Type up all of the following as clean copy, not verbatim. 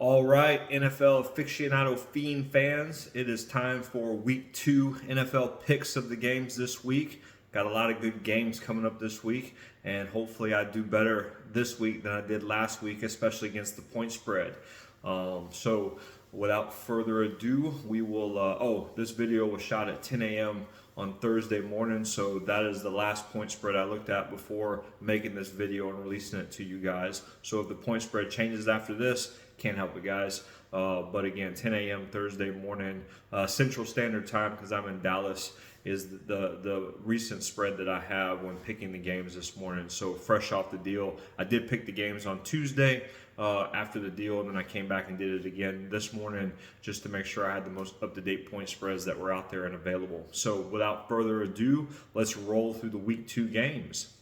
All right, NFL aficionado fiend fans, it is time for week 2 NFL picks of the games this week. Got a lot of good games coming up this week, and hopefully I do better this week than I did last week, especially against the point spread. So without further ado, we will, this video was shot at 10 a.m. on Thursday morning, so that is the last point spread I looked at before making this video and releasing it to you guys. So if the point spread changes after this, can't help it, guys. But again, 10 a.m. Thursday morning, Central Standard Time, because I'm in Dallas, is the recent spread that I have when picking the games this morning. So fresh off the deal, I did pick the games on Tuesday after the deal, and then I came back and did it again this morning just to make sure I had the most up-to-date point spreads that were out there and available. So without further ado, let's roll through the week 2 games.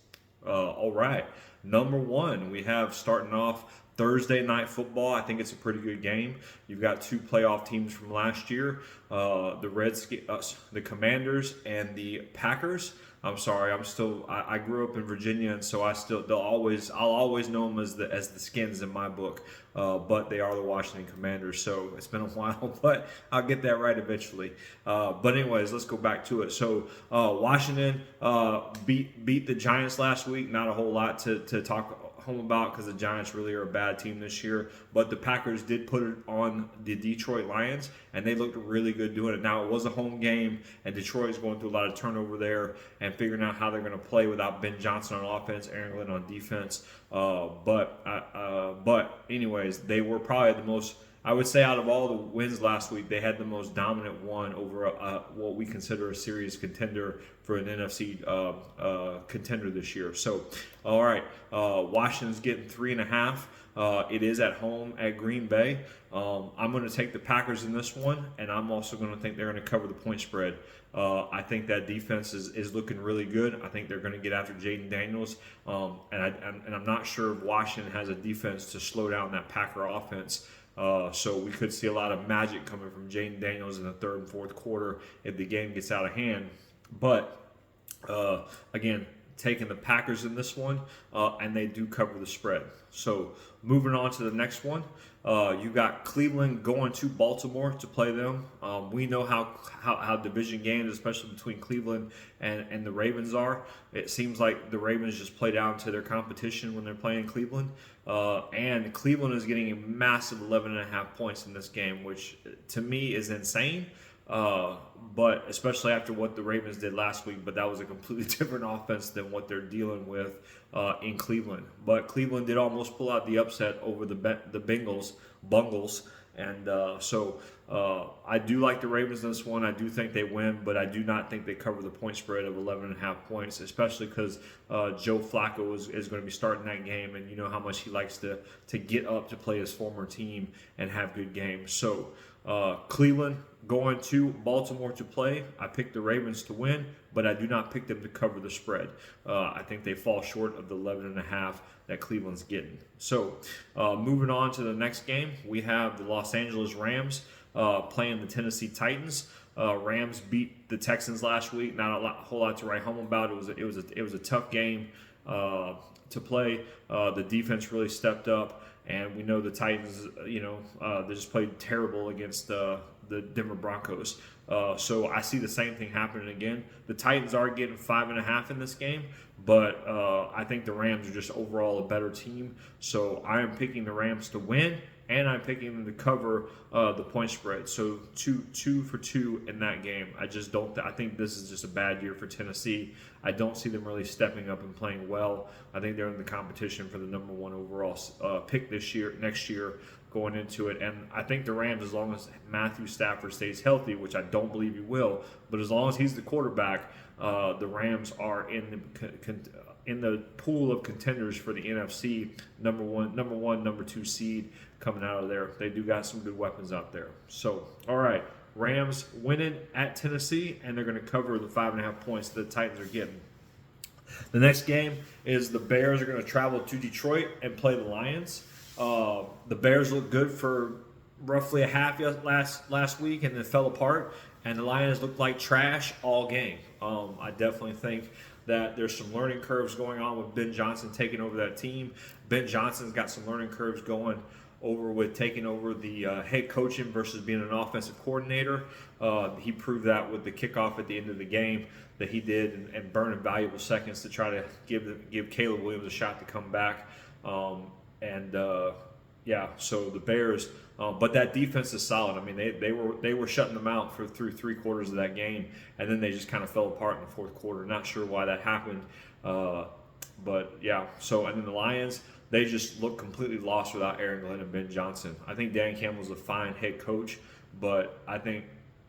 All right, number 1, we have starting off Thursday Night Football. I think it's a pretty good game. You've got 2 playoff teams from last year, the Commanders and the Packers. I'm sorry, I grew up in Virginia, and so I'll always know them as the Skins in my book. But they are the Washington Commanders, so it's been a while, but I'll get that right eventually. But anyways, let's go back to it. So Washington beat the Giants last week. Not a whole lot to talk home about because the Giants really are a bad team this year, but the Packers did put it on the Detroit Lions, and they looked really good doing it. Now, it was a home game, and Detroit is going through a lot of turnover there and figuring out how they're going to play without Ben Johnson on offense, Aaron Glenn on defense. But anyways, they were probably the most, I would say, out of all the wins last week, they had the most dominant one over what we consider a serious contender for an NFC contender this year. So, all right, Washington's getting 3.5. It is at home at Green Bay. I'm going to take the Packers in this one, and I'm also going to think they're going to cover the point spread. I think that defense is looking really good. I think they're going to get after Jaden Daniels, and I'm not sure if Washington has a defense to slow down that Packer offense. So we could see a lot of magic coming from Jaden Daniels in the third and fourth quarter if the game gets out of hand. But again, taking the Packers in this one, and they do cover the spread. So moving on to the next one, you got Cleveland going to Baltimore to play them. We know how division games, especially between Cleveland and the Ravens, are. It seems like the Ravens just play down to their competition when they're playing Cleveland. And Cleveland is getting a massive 11.5 points in this game, which to me is insane. But especially after what the Ravens did last week, but that was a completely different offense than what they're dealing with in Cleveland. But Cleveland did almost pull out the upset over the Bungles, and so I do like the Ravens in this one. I do think they win, but I do not think they cover the point spread of 11.5 points, especially because Joe Flacco is going to be starting that game, and you know how much he likes to get up to play his former team and have good games. So Cleveland going to Baltimore to play. I picked the Ravens to win, but I do not pick them to cover the spread. I think they fall short of the 11.5 that Cleveland's getting. So moving on to the next game, we have the Los Angeles Rams playing the Tennessee Titans. Rams beat the Texans last week. Not a whole lot to write home about. It was a tough game to play. The defense really stepped up. And we know the Titans, they just played terrible against the Denver Broncos. So I see the same thing happening again. The Titans are getting 5.5 in this game, but I think the Rams are just overall a better team. So I am picking the Rams to win, and I'm picking them to cover the point spread. So two for 2 in that game. I just don't. I think this is just a bad year for Tennessee. I don't see them really stepping up and playing well. I think they're in the competition for the number 1 overall pick next year, going into it. And I think the Rams, as long as Matthew Stafford stays healthy, which I don't believe he will, but as long as he's the quarterback, the Rams are in the pool of contenders for the NFC number 1, number 2 seed coming out of there. They do got some good weapons out there. So, all right, Rams winning at Tennessee, and they're going to cover the 5.5 points that the Titans are getting. The next game is the Bears are going to travel to Detroit and play the Lions. The Bears looked good for roughly a half last week, and then fell apart. And the Lions looked like trash all game. I definitely think that there's some learning curves going on with Ben Johnson taking over that team. Ben Johnson's got some learning curves going over with taking over the head coaching versus being an offensive coordinator. He proved that with the kickoff at the end of the game that he did, and burning valuable seconds to try to give Caleb Williams a shot to come back. So the Bears, but that defense is solid. I mean, they were shutting them out through 3 quarters of that game, and then they just kind of fell apart in the fourth quarter. Not sure why that happened, but yeah. So and then the Lions, they just look completely lost without Aaron Glenn and Ben Johnson. I think Dan Campbell's a fine head coach, but I think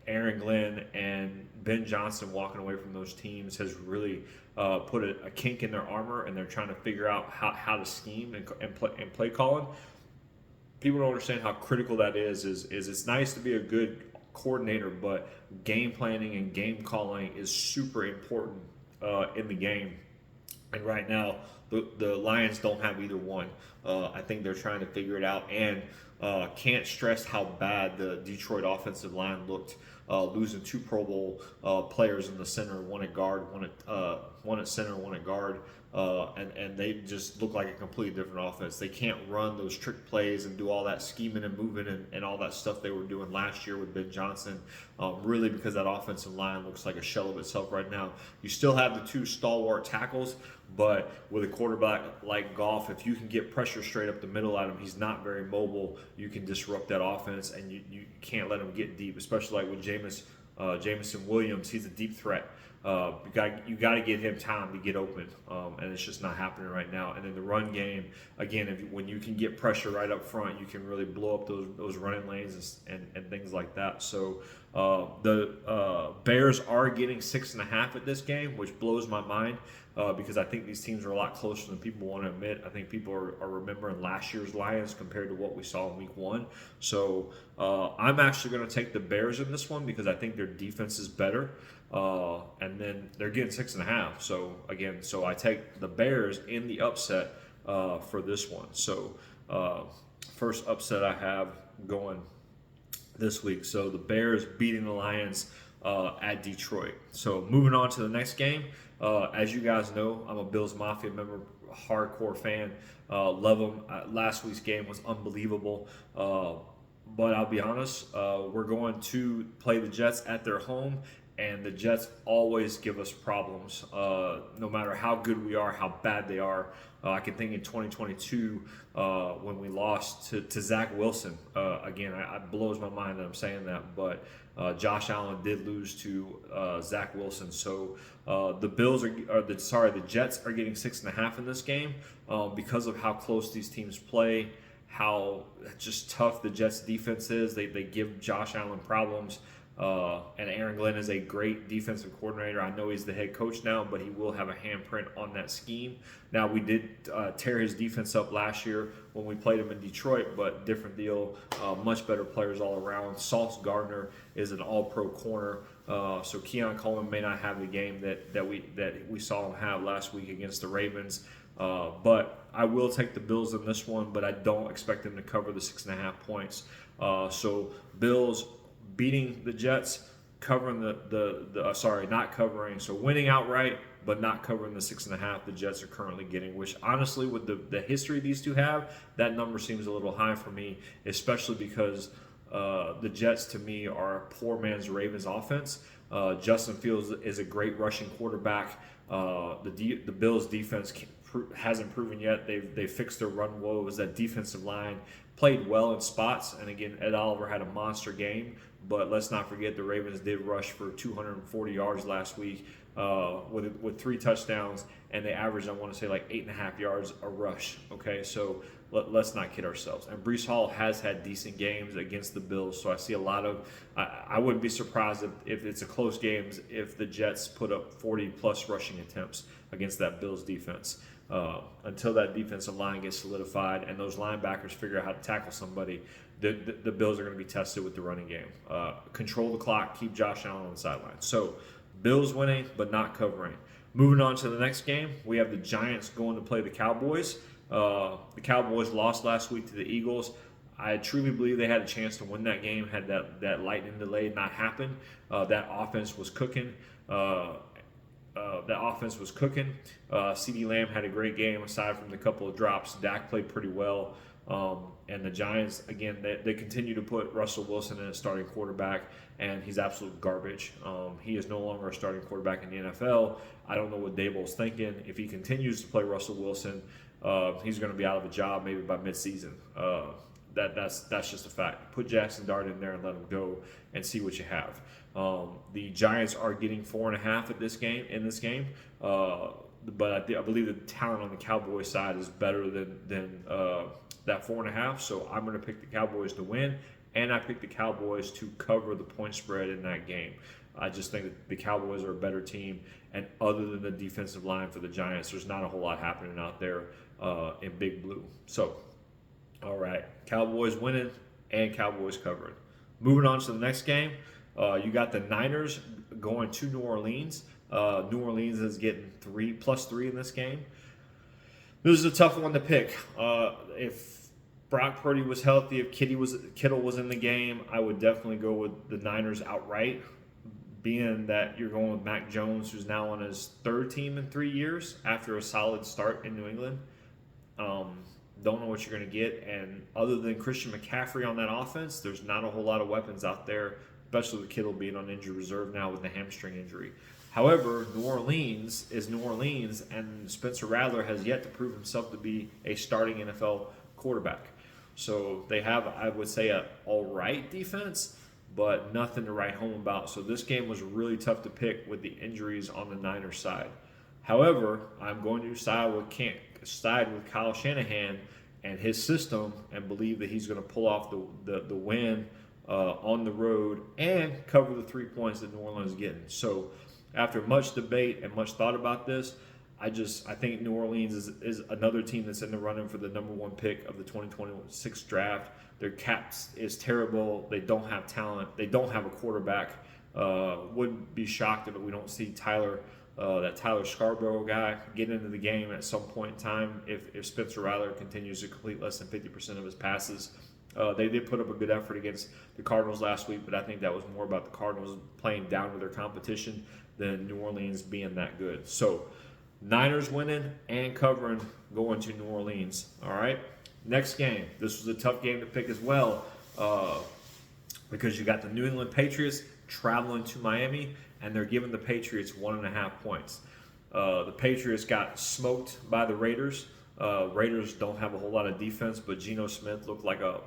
Aaron Glenn and Ben Johnson walking away from those teams has really put a kink in their armor, and they're trying to figure out how to scheme and play calling. People don't understand how critical that is it's nice to be a good coordinator, but game planning and game calling is super important in the game. And right now, the Lions don't have either one. I think they're trying to figure it out, and can't stress how bad the Detroit offensive line looked, losing 2 Pro Bowl players in the center, one at guard, one at center, one at guard. And they just look like a completely different offense. They can't run those trick plays and do all that scheming and moving and all that stuff they were doing last year with Ben Johnson, really because that offensive line looks like a shell of itself right now. You still have the 2 stalwart tackles, but with a quarterback like Goff, if you can get pressure straight up the middle at him, he's not very mobile. You can disrupt that offense, and you can't let him get deep, especially like with Jameson Williams. He's a deep threat. You got to get him time to get open, and it's just not happening right now. And then the run game, again, when you can get pressure right up front, you can really blow up those running lanes and things like that. So the Bears are getting 6.5 at this game, which blows my mind because I think these teams are a lot closer than people want to admit. I think people are remembering last year's Lions compared to what we saw in Week 1. So I'm actually going to take the Bears in this one because I think their defense is better. And then they're getting 6.5. So I take the Bears in the upset for this one. So first upset I have going this week. So the Bears beating the Lions at Detroit. So moving on to the next game. As you guys know, I'm a Bills Mafia member, hardcore fan. Love them. Last week's game was unbelievable. But I'll be honest, we're going to play the Jets at their home. And the Jets always give us problems, no matter how good we are, how bad they are. I can think in 2022 when we lost to Zach Wilson. Again, it blows my mind that I'm saying that, but Josh Allen did lose to Zach Wilson. So the Jets are getting 6.5 in this game because of how close these teams play, how just tough the Jets defense is. They give Josh Allen problems. And Aaron Glenn is a great defensive coordinator. I know he's the head coach now, but he will have a handprint on that scheme. Now, we did tear his defense up last year when we played him in Detroit, but different deal. Much better players all around. Sauce Gardner is an all-pro corner. So Keon Coleman may not have the game that we saw him have last week against the Ravens. But I will take the Bills in this one, but I don't expect them to cover the 6.5 points. So Bills beating the Jets, covering not covering, so winning outright, but not covering the 6.5 the Jets are currently getting, which honestly, with the history these two have, that number seems a little high for me, especially because the Jets, to me, are a poor man's Ravens offense. Justin Fields is a great rushing quarterback. The Bills' defense hasn't proven yet. They fixed their run woes. That defensive line played well in spots, and again, Ed Oliver had a monster game. But let's not forget the Ravens did rush for 240 yards last week with 3 touchdowns, and they averaged, I want to say, like 8.5 yards a rush. Okay, so let's not kid ourselves. And Breece Hall has had decent games against the Bills, so I see a lot of. I wouldn't be surprised if it's a close game if the Jets put up 40-plus rushing attempts against that Bills defense. Until that defensive line gets solidified and those linebackers figure out how to tackle somebody, the Bills are going to be tested with the running game. Control the clock, keep Josh Allen on the sideline. So Bills winning, but not covering. Moving on to the next game, we have the Giants going to play the Cowboys. The Cowboys lost last week to the Eagles. I truly believe they had a chance to win that game had that lightning delay not happened. That offense was cooking. CeeDee Lamb had a great game aside from the couple of drops. Dak played pretty well. And the Giants, again, they continue to put Russell Wilson in as starting quarterback, and he's absolute garbage. He is no longer a starting quarterback in the NFL. I don't know what Daboll's thinking. If he continues to play Russell Wilson, he's going to be out of a job maybe by midseason. That's just a fact. Put Jackson Dart in there and let him go and see what you have. The Giants are getting 4.5 in this game. But I believe the talent on the Cowboys side is better than that 4.5. So I'm going to pick the Cowboys to win, and I pick the Cowboys to cover the point spread in that game. I just think that the Cowboys are a better team, and other than the defensive line for the Giants, there's not a whole lot happening out there in Big Blue. So, all right, Cowboys winning and Cowboys covering. Moving on to the next game, you got the Niners going to New Orleans. New Orleans is getting +3 in this game. This is a tough one to pick. If Brock Purdy was healthy, if Kittle was in the game, I would definitely go with the Niners outright. Being that you're going with Mac Jones, who's now on his third team in 3 years after a solid start in New England. Don't know what you're going to get. And other than Christian McCaffrey on that offense, there's not a whole lot of weapons out there, especially with Kittle being on injured reserve now with the hamstring injury. However, New Orleans is New Orleans, and Spencer Rattler has yet to prove himself to be a starting NFL quarterback. So they have, I would say, an all-right defense, but nothing to write home about. So this game was really tough to pick with the injuries on the Niners side. However, I'm going to side with Kyle Shanahan and his system and believe that he's going to pull off the win on the road and cover the 3 points that New Orleans is getting. So after much debate and much thought about this, I think New Orleans is another team that's in the running for the number 1 pick of the 2026 draft. Their cap is terrible. They don't have talent. They don't have a quarterback. Wouldn't be shocked if we don't see that Tyler Scarborough guy get into the game at some point in time if Spencer Rattler continues to complete less than 50% of his passes. They did put up a good effort against the Cardinals last week, but I think that was more about the Cardinals playing down to their competition than New Orleans being that good. So Niners winning and covering going to New Orleans. All right. Next game. This was a tough game to pick as well because you got the New England Patriots traveling to Miami, and they're giving the Patriots 1.5 points. The Patriots got smoked by the Raiders. Raiders don't have a whole lot of defense, but Geno Smith looked like a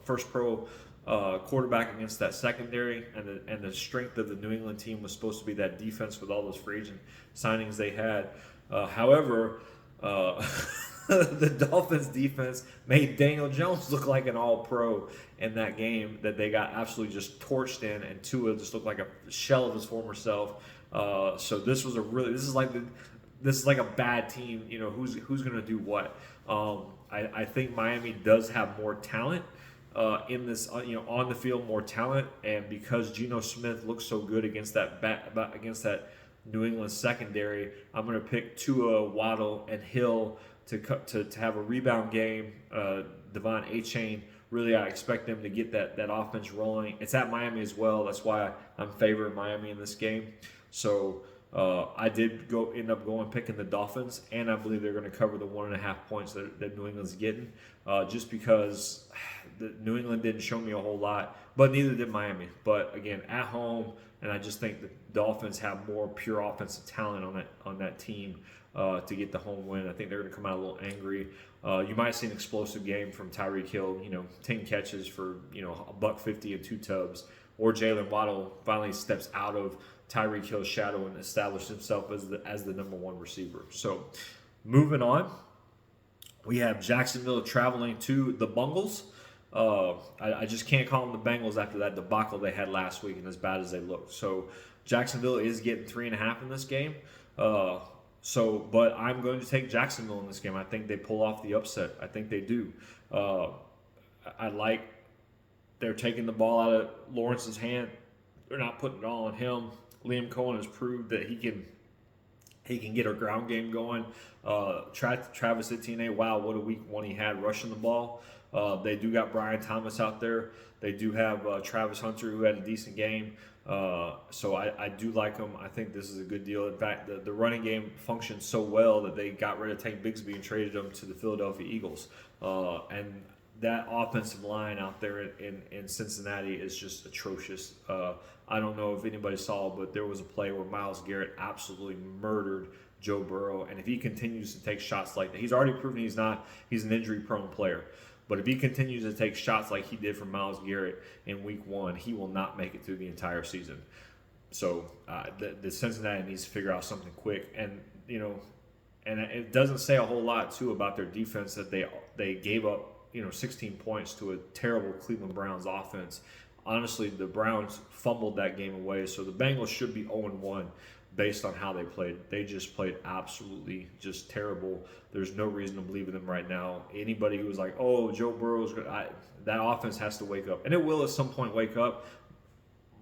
first pro quarterback against that secondary, and the strength of the New England team was supposed to be that defense with all those free agent signings they had. However, the Dolphins defense made Daniel Jones look like an all-pro in that game that they got absolutely just torched in, and Tua just looked like a shell of his former self. So this is like a bad team. You know, who's going to do what? I think Miami does have more talent in this, on the field, more talent, and because Geno Smith looks so good against that New England secondary, I'm going to pick Tua, Waddle, and Hill to have a rebound game. Devon Achane, really, I expect them to get that offense rolling. It's at Miami as well. That's why I'm favoring Miami in this game. So I did end up picking the Dolphins, and I believe they're going to cover the 1.5 points that New England's getting, just because New England didn't show me a whole lot, but neither did Miami. But again, at home, and I just think the Dolphins have more pure offensive talent on that team to get the home win. I think they're going to come out a little angry. You might see an explosive game from Tyreek Hill, 10 catches for $150 and 2 tubs, or Jalen Waddle finally steps out of Tyreek Hill's shadow and established himself as the number 1 receiver. So moving on, we have Jacksonville traveling to the Bungles. I just can't call them the Bengals after that debacle they had last week and as bad as they looked. So Jacksonville is getting 3.5 in this game. But I'm going to take Jacksonville in this game. I think they pull off the upset. I think they do. They're taking the ball out of Lawrence's hand. They're not putting it all on him. Liam Cohen has proved that he can get a ground game going. Travis Etienne, wow, what a week 1 he had rushing the ball. They do got Brian Thomas out there. They do have Travis Hunter, who had a decent game. So I do like them. I think this is a good deal. In fact, the running game functioned so well that they got rid of Tank Bigsby and traded him to the Philadelphia Eagles. And that offensive line out there in Cincinnati is just atrocious. I don't know if anybody saw, but there was a play where Myles Garrett absolutely murdered Joe Burrow, and if he continues to take shots like that, he's already proven he's an injury-prone player. But if he continues to take shots like he did from Myles Garrett in Week 1, he will not make it through the entire season. So the Cincinnati needs to figure out something quick, and and it doesn't say a whole lot too about their defense that they gave up 16 points to a terrible Cleveland Browns offense. Honestly, the Browns fumbled that game away, so the Bengals should be 0-1 based on how they played. They just played absolutely just terrible. There's no reason to believe in them right now. Anybody who was like, "Oh, Joe Burrow's good," that offense has to wake up, and it will at some point wake up.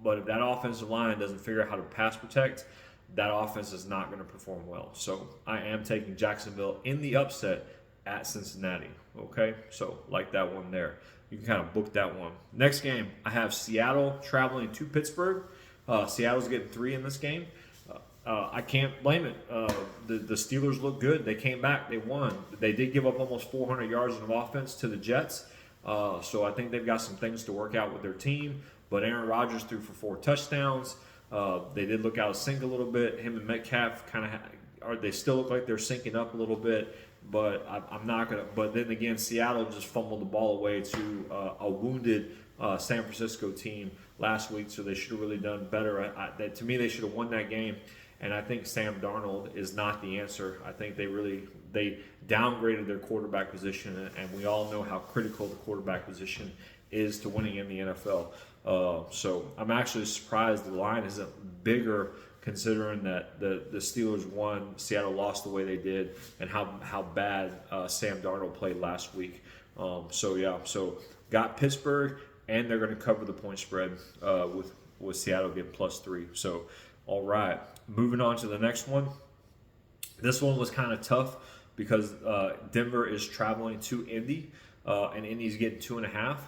But if that offensive line doesn't figure out how to pass protect, that offense is not going to perform well. So I am taking Jacksonville in the upset at Cincinnati. Okay, so like that one there. You can kind of book that one. Next game, I have Seattle traveling to Pittsburgh. Seattle's getting 3 in this game. I can't blame it. The Steelers look good. They came back. They won. They did give up almost 400 yards of offense to the Jets. So I think they've got some things to work out with their team. But Aaron Rodgers threw for 4 touchdowns. They did look out of sync a little bit. Him and Metcalf they still look like they're syncing up a little bit. But I'm not going to. But then again, Seattle just fumbled the ball away to a wounded San Francisco team last week. So they should have really done better. To me, they should have won that game. And I think Sam Darnold is not the answer. I think they downgraded their quarterback position, and we all know how critical the quarterback position is to winning in the NFL. So I'm actually surprised the line isn't bigger, considering that the Steelers won, Seattle lost the way they did, and how bad Sam Darnold played last week. So got Pittsburgh, and they're going to cover the point spread with Seattle getting +3. So all right, moving on to the next one. This one was kind of tough because Denver is traveling to Indy, and Indy's getting 2.5.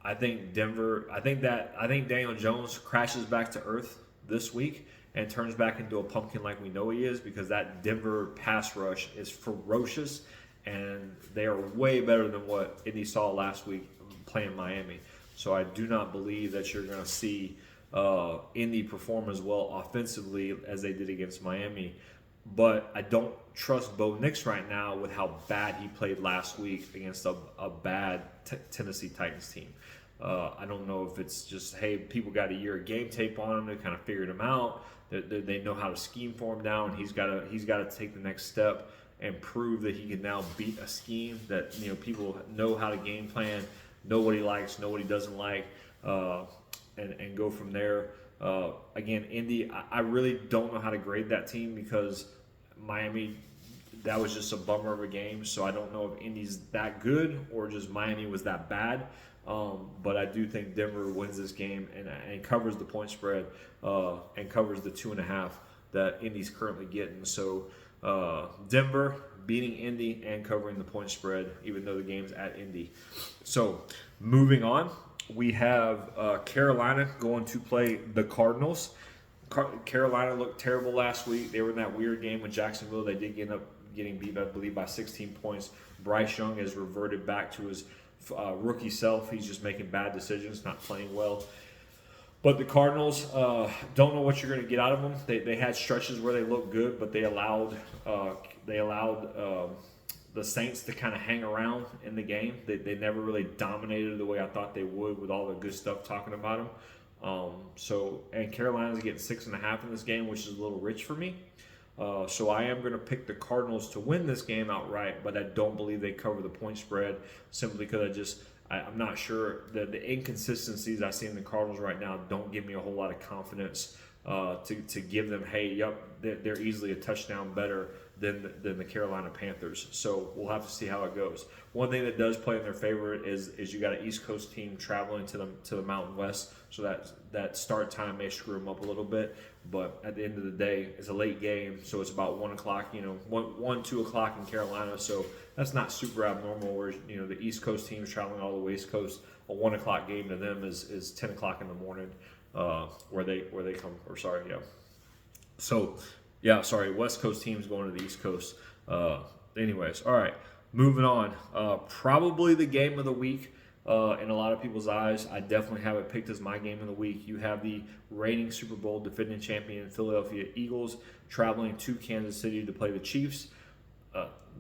I think Daniel Jones crashes back to earth this week and turns back into a pumpkin like we know he is, because that Denver pass rush is ferocious, and they are way better than what Indy saw last week playing Miami. So I do not believe that you're going to see Indy perform as well offensively as they did against Miami. But I don't trust Bo Nix right now with how bad he played last week against a bad Tennessee Titans team. I don't know if it's just, hey, people got a year of game tape on him. They kind of figured him out. They know how to scheme for him now, and he's got to take the next step and prove that he can now beat a scheme that people know how to game plan, know what he likes, know what he doesn't like, and go from there. Again, Indy, I really don't know how to grade that team, because Miami, that was just a bummer of a game. So I don't know if Indy's that good or just Miami was that bad. But I do think Denver wins this game and covers the point spread and covers the 2.5 that Indy's currently getting. So Denver beating Indy and covering the point spread, even though the game's at Indy. So moving on, we have Carolina going to play the Cardinals. Carolina looked terrible last week. They were in that weird game with Jacksonville. They did end up getting beat, I believe, by 16 points. Bryce Young has reverted back to his rookie self. He's just making bad decisions, not playing well. But the Cardinals, don't know what you're going to get out of them. They had stretches where they looked good, but they allowed the Saints to kind of hang around in the game. They never really dominated the way I thought they would, with all the good stuff talking about them. And Carolina's getting 6.5 in this game, which is a little rich for me. So I am going to pick the Cardinals to win this game outright, but I don't believe they cover the point spread, simply because I'm not sure. The inconsistencies I see in the Cardinals right now don't give me a whole lot of confidence to give them, hey, yep, they're easily a touchdown better than the Carolina Panthers. So we'll have to see how it goes. One thing that does play in their favor is you got an East Coast team traveling to the Mountain West, so that start time may screw them up a little bit. But at the end of the day, it's a late game, so it's about 1 o'clock, 2 o'clock in Carolina. So that's not super abnormal. Where the East Coast team is traveling all the West Coast. A 1 o'clock game to them is 10 o'clock in the morning, where they come. Or sorry, yeah. So yeah, sorry, West Coast teams going to the East Coast. Anyways, all right. Moving on, probably the game of the week in a lot of people's eyes. I definitely have it picked as my game of the week. You have the reigning Super Bowl defending champion Philadelphia Eagles traveling to Kansas City to play the Chiefs.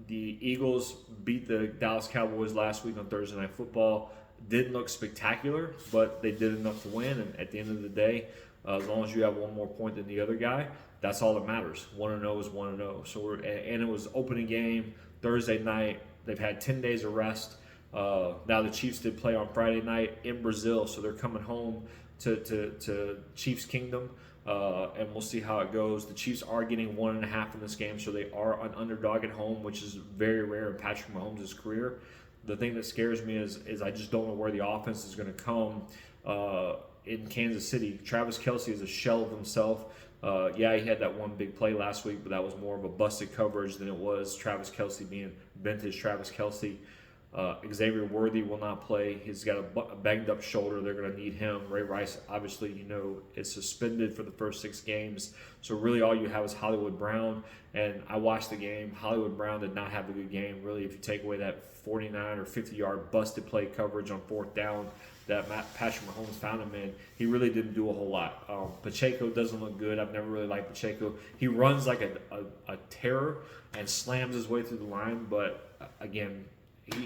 The Eagles beat the Dallas Cowboys last week on Thursday Night Football. Didn't look spectacular, but they did enough to win. And at the end of the day, as long as you have one more point than the other guy, that's all that matters. 1-0 is 1-0. So and it was opening game Thursday night. They've had 10 days of rest. Now the Chiefs did play on Friday night in Brazil, so they're coming home to Chiefs Kingdom, and we'll see how it goes. The Chiefs are getting 1.5 in this game, so they are an underdog at home, which is very rare in Patrick Mahomes' career. The thing that scares me is I just don't know where the offense is going to come in Kansas City. Travis Kelce is a shell of himself. Yeah, he had that one big play last week, but that was more of a busted coverage than it was Travis Kelce being vintage Travis Kelce. Xavier Worthy will not play. He's got a banged up shoulder. They're going to need him. Ray Rice, obviously, is suspended for the first 6 games. So really all you have is Hollywood Brown. And I watched the game. Hollywood Brown did not have a good game. Really, if you take away that 49 or 50-yard busted play coverage on 4th down that Patrick Mahomes found him in, he really didn't do a whole lot. Pacheco doesn't look good. I've never really liked Pacheco. He runs like a terror and slams his way through the line. But, again,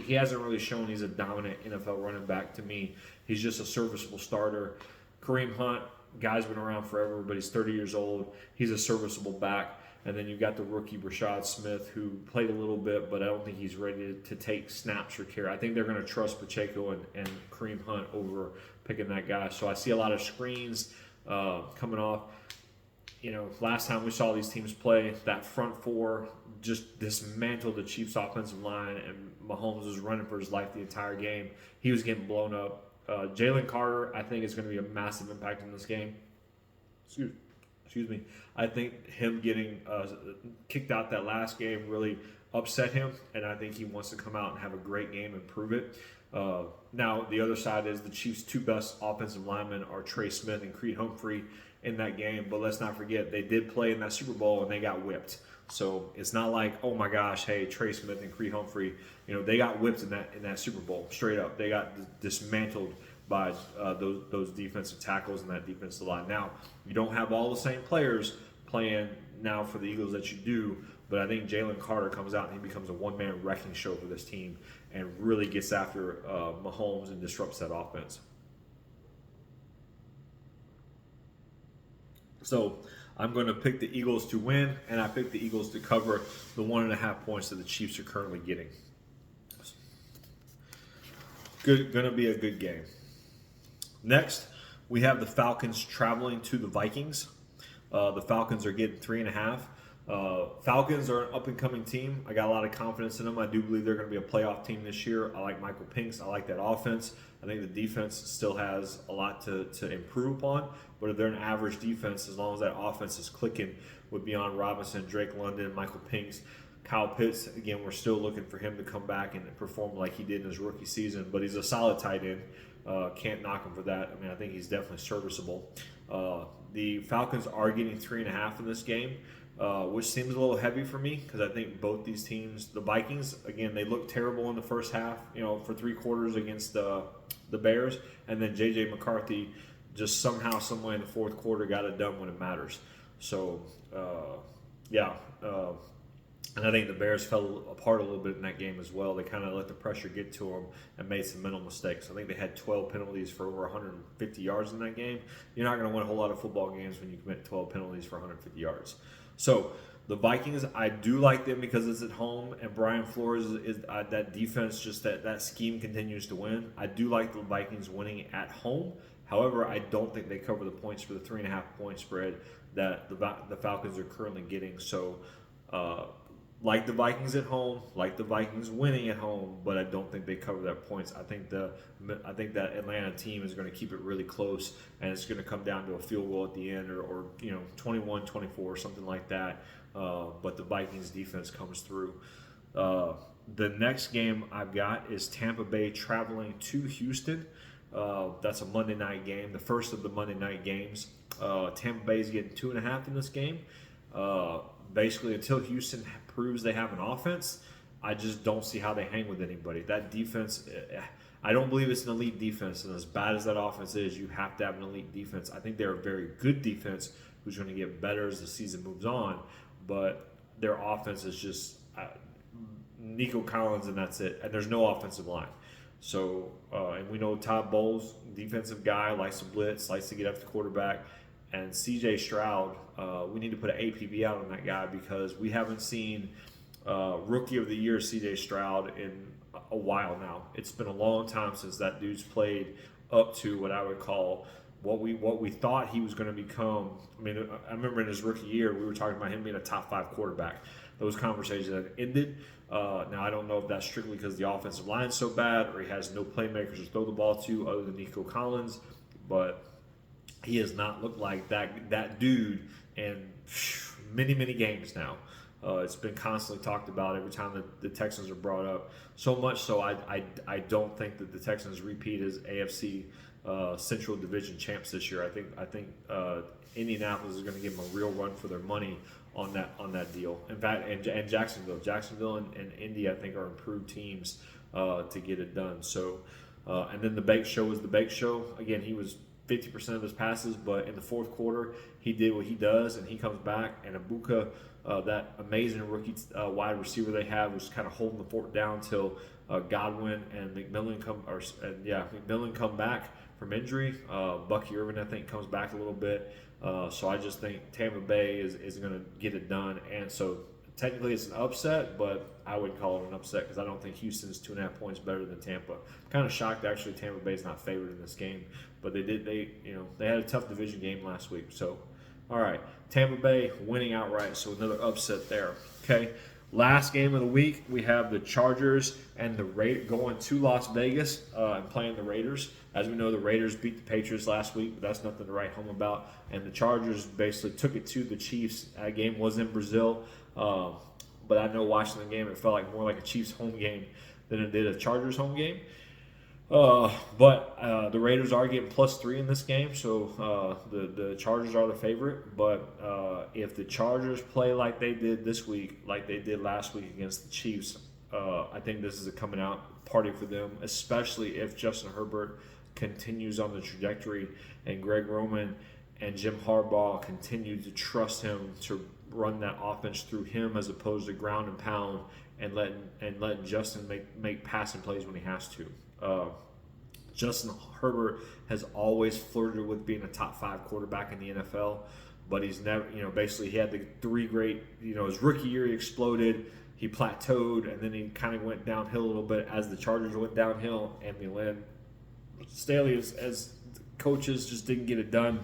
he hasn't really shown he's a dominant NFL running back to me. He's just a serviceable starter. Kareem Hunt, guy's been around forever, but he's 30 years old. He's a serviceable back. And then you've got the rookie Rashad Smith, who played a little bit, but I don't think he's ready to take snaps or care. I think they're going to trust Pacheco and Kareem Hunt over picking that guy. So I see a lot of screens coming off. Last time we saw these teams play, that front four just dismantled the Chiefs' offensive line, and Mahomes was running for his life the entire game. He was getting blown up. Jalen Carter, I think, is going to be a massive impact in this game. Excuse me. I think him getting kicked out that last game really upset him, and I think he wants to come out and have a great game and prove it. Now, the other side is the Chiefs' 2 best offensive linemen are Trey Smith and Creed Humphrey in that game, but let's not forget they did play in that Super Bowl and they got whipped. So it's not like, oh my gosh, hey, Trey Smith and Creed Humphrey, they got whipped in that Super Bowl straight up. They got dismantled by those defensive tackles and that defensive line. Now, you don't have all the same players playing now for the Eagles that you do, but I think Jalen Carter comes out and he becomes a one-man wrecking show for this team and really gets after Mahomes and disrupts that offense. So I'm going to pick the Eagles to win, and I pick the Eagles to cover the 1.5 points that the Chiefs are currently getting. Going to be a good game. Next, we have the Falcons traveling to the Vikings. The Falcons are getting 3.5. Falcons are an up-and-coming team. I got a lot of confidence in them. I do believe they're going to be a playoff team this year. I like Michael Pinks. I like that offense. I think the defense still has a lot to improve upon. But if they're an average defense, as long as that offense is clicking with Bijan Robinson, Drake London, Michael Pinks, Kyle Pitts, again, we're still looking for him to come back and perform like he did in his rookie season. But he's a solid tight end. Can't knock him for that. I mean, I think he's definitely serviceable. The Falcons are getting 3.5 in this game, which seems a little heavy for me because I think both these teams, the Vikings, again, they looked terrible in the first half, for 3 quarters against the Bears. And then J.J. McCarthy just somehow, some way in the 4th quarter got it done when it matters. So, and I think the Bears fell apart a little bit in that game as well. They kind of let the pressure get to them and made some mental mistakes. I think they had 12 penalties for over 150 yards in that game. You're not going to win a whole lot of football games when you commit 12 penalties for 150 yards. So the Vikings, I do like them because it's at home, and Brian Flores is that defense, just that scheme continues to win. I do like the Vikings winning at home. However, I don't think they cover the points for the 3.5 point spread that the Falcons are currently getting. So, like the Vikings at home, like the Vikings winning at home, but I don't think they cover that points. I think that Atlanta team is going to keep it really close, and it's going to come down to a field goal at the end, or 21-24 or something like that. But the Vikings defense comes through. The next game I've got is Tampa Bay traveling to Houston. That's a Monday night game, the first of the Monday night games. Tampa Bay is getting 2.5 in this game. Basically, until Houston proves they have an offense, I just don't see how they hang with anybody. That defense, I don't believe it's an elite defense. And as bad as that offense is, you have to have an elite defense. I think they're a very good defense who's going to get better as the season moves on. But their offense is just Nico Collins, and that's it. And there's no offensive line. So, and we know Todd Bowles, defensive guy, likes to blitz, likes to get up the quarterback. And C.J. Stroud, we need to put an APB out on that guy because we haven't seen Rookie of the Year C.J. Stroud in a while now. It's been a long time since that dude's played up to what I would call what we thought he was going to become. I mean, I remember in his rookie year, we were talking about him being a top 5 quarterback. Those conversations have ended. Now, I don't know if that's strictly because the offensive line's so bad or he has no playmakers to throw the ball to other than Nico Collins, but he has not looked like that dude in many, many games now. It's been constantly talked about every time that the Texans are brought up. So much so, I don't think that the Texans repeat as AFC Central Division champs this year. I think Indianapolis is going to give them a real run for their money on that deal. In fact, and Jacksonville and Indy, I think, are improved teams to get it done. So, and then the Bake Show was the Bake Show. Again, he was 50% of his passes, but in the fourth quarter, he did what he does, and he comes back. And Ibuka, that amazing rookie wide receiver they have, was kind of holding the fort down till Godwin and McMillan come back from injury. Bucky Irvin, I think, comes back a little bit. So I just think Tampa Bay is going to get it done. And so technically it's an upset, but I would call it an upset because I don't think Houston's 2.5 points better than Tampa. I'm kind of shocked actually Tampa Bay's not favored in this game, but they had a tough division game last week. So, all right, Tampa Bay winning outright, so another upset there. Okay, last game of the week we have the Chargers and the going to Las Vegas and playing the Raiders. As we know, the Raiders beat the Patriots last week, but that's nothing to write home about. And the Chargers basically took it to the Chiefs. That game was in Brazil. But I know watching the game, it felt like more like a Chiefs home game than it did a Chargers home game. But the Raiders are getting +3 in this game, so the Chargers are the favorite. But if the Chargers play like they did this week, like they did last week against the Chiefs, I think this is a coming out party for them, especially if Justin Herbert continues on the trajectory and Greg Roman and Jim Harbaugh continue to trust him to run that offense through him as opposed to ground and pound and letting Justin make passing plays when he has to. Justin Herbert has always flirted with being a top 5 quarterback in the NFL, but he's never, basically he had the 3 great, his rookie year he exploded, he plateaued, and then he kind of went downhill a little bit as the Chargers went downhill, and Lynn Staley as coaches just didn't get it done.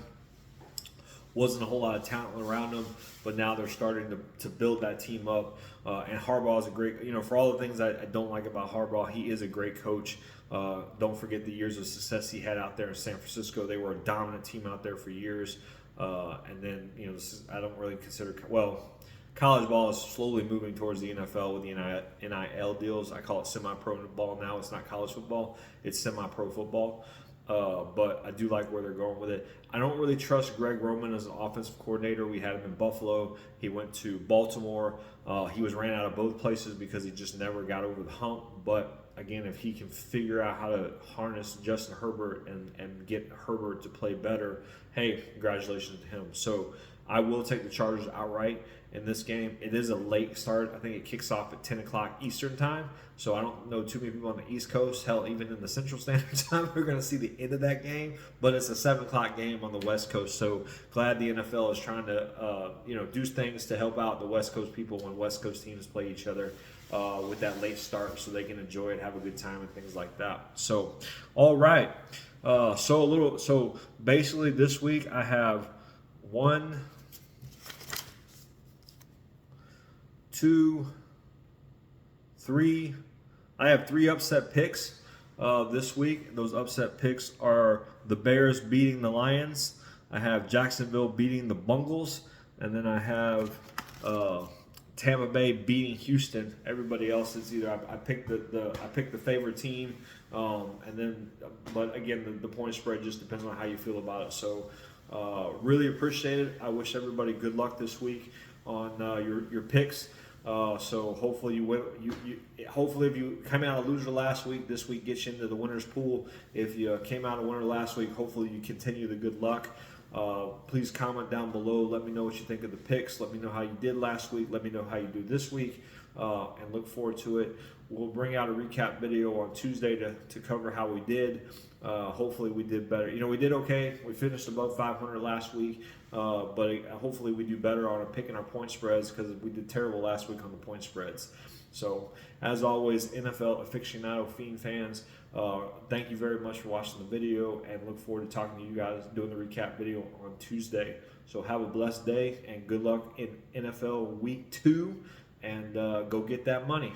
Wasn't a whole lot of talent around them, but now they're starting to build that team up. And Harbaugh is a great, for all the things I don't like about Harbaugh, he is a great coach. Don't forget the years of success he had out there in San Francisco. They were a dominant team out there for years. And then, I don't really consider, college ball is slowly moving towards the NFL with the NIL deals. I call it semi-pro ball now. It's not college football. It's semi-pro football. But I do like where they're going with it. I don't really trust Greg Roman as an offensive coordinator. We had him in Buffalo. He went to Baltimore. He was ran out of both places because he just never got over the hump. But again, if he can figure out how to harness Justin Herbert and get Herbert to play better, hey, congratulations to him. So I will take the Chargers outright in this game. It is a late start. I think it kicks off at 10 o'clock Eastern time. So I don't know too many people on the East Coast. Hell, even in the Central Standard Time, we're going to see the end of that game. But it's a 7 o'clock game on the West Coast. So glad the NFL is trying to, do things to help out the West Coast people when West Coast teams play each other with that late start so they can enjoy it, have a good time, and things like that. So, all right. So basically this week I have 1, 2, 3. I have 3 upset picks this week. Those upset picks are the Bears beating the Lions. I have Jacksonville beating the Bungles, and then I have Tampa Bay beating Houston. Everybody else is either I picked the favorite team, but again the point spread just depends on how you feel about it. So really appreciate it. I wish everybody good luck this week on your picks. So hopefully you win. Hopefully if you came out a loser last week, this week gets you into the winner's pool. If you came out a winner last week, hopefully you continue the good luck. Please comment down below. Let me know what you think of the picks. Let me know how you did last week. Let me know how you do this week, and look forward to it. We'll bring out a recap video on Tuesday to cover how we did. Hopefully we did better. We did okay. We finished above 500 last week, but hopefully we do better on picking our point spreads because we did terrible last week on the point spreads. So, as always, NFL aficionado Fiend fans, thank you very much for watching the video, and look forward to talking to you guys, doing the recap video on Tuesday. So have a blessed day, and good luck in NFL Week 2, and go get that money.